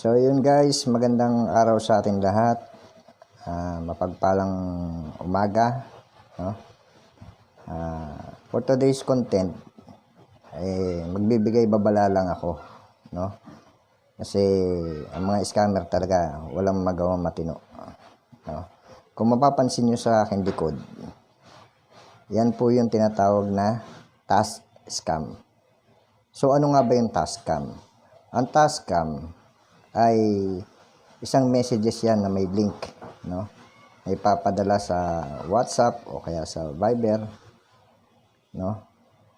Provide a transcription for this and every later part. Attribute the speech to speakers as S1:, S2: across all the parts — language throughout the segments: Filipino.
S1: So yun guys, magandang araw sa ating lahat. Mapagpalang umaga, no? For today's content, magbibigay babala lang ako, no? Kasi ang mga scammer talaga walang magawang matino, no? Kung mapapansin nyo sa aking likod, yan po yung tinatawag na task scam. So ano nga ba yung task scam? Ang task scam ay isang messages yan na may link, no? May papadala sa WhatsApp o kaya sa Viber, no?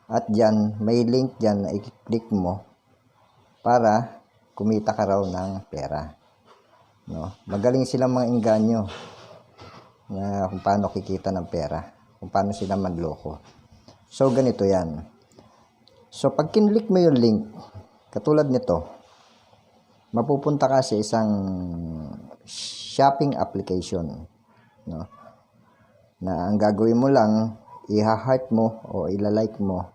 S1: At diyan may link diyan na i-click mo para kumita ka raw ng pera, no? Magaling silang mga engganyo na kung paano kikita ng pera, kung paano sila manloko. So ganito yan. So pag kinlik mo yung link, katulad nito, mapupunta ka sa isang shopping application, no? Na ang gagawin mo lang, i-heart mo o ilalike mo,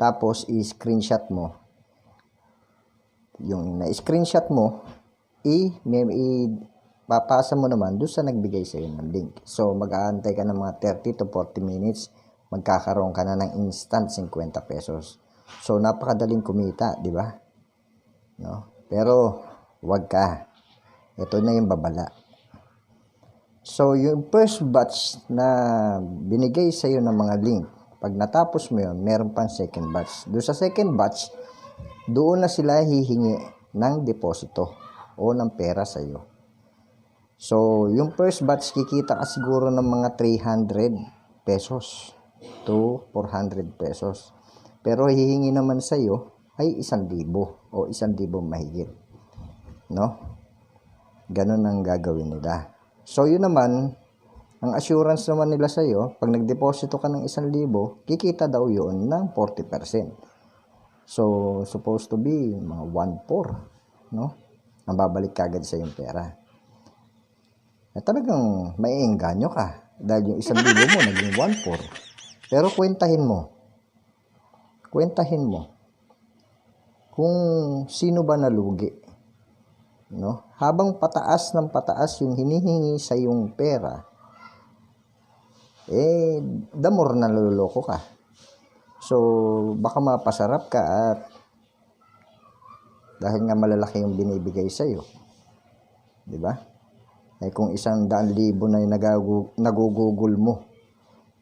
S1: tapos i-screenshot mo. Yung na-screenshot mo, papasa mo naman doon sa nagbigay sa iyo ng link. So mag-aantay ka ng mga 30 to 40 minutes, magkakaroon ka na ng instant 50 pesos. So napakadaling kumita, di ba? No? Pero wag ka. Ito na yung babala. So, yung first batch na binigay sa iyo ng mga link, pag natapos mo yun, meron pang second batch. Doon sa second batch, doon na sila hihingi ng deposito o ng pera sa iyo. So, yung first batch, kikita ka siguro ng mga 300 pesos to 400 pesos. Pero hihingi naman sa iyo ay 1,000 o 1,000 mahigit. No? Ganun ang gagawin nila. So, yun naman, ang assurance naman nila sa iyo, pag nagdeposito ka ng 1,000, kikita daw yun ng 40%. So, supposed to be mga 1/4, no? Ang babalik kagad sa yung pera. Talagang maiengganyo ka dahil yung 1,000 mo naging 1/4. Pero kwentahin mo kung sino ba nalugi. No? Habang pataas ng pataas yung hinihingi sa yung pera, the more naluloko ka. So, baka mapasarap ka at dahil nga malalaki yung binibigay sa iyo. 'Di ba? Kung 100,000 na yung nagugugol mo,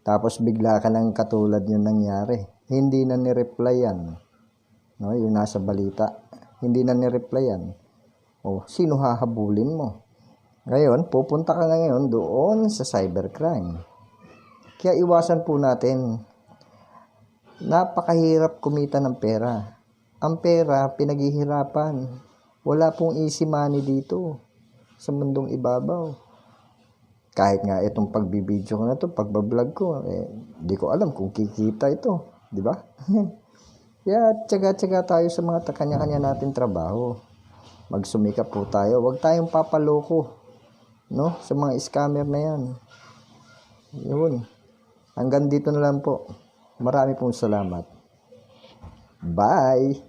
S1: tapos bigla ka ng katulad yung nangyari, hindi na ni-reply yan. No? Yung nasa balita, hindi na ni-reply yan. O, sino hahabulin mo? Ngayon, pupunta ka ngayon doon sa cybercrime. Kaya iwasan po natin. Napakahirap kumita ng pera. Ang pera, pinaghihirapan. Wala pong easy money dito sa mundong ibabaw. Kahit nga itong pagbibideo ko na ito, pagbablog ko, di ko alam kung kikita ito. Di ba? Kaya tsaga-tsaga tayo sa mga kanya-kanya natin trabaho. Magsumikap po tayo. Huwag tayong papaloko, no? Sa mga scammer na yan. Yun. Hanggang dito na lang po. Marami pong salamat. Bye!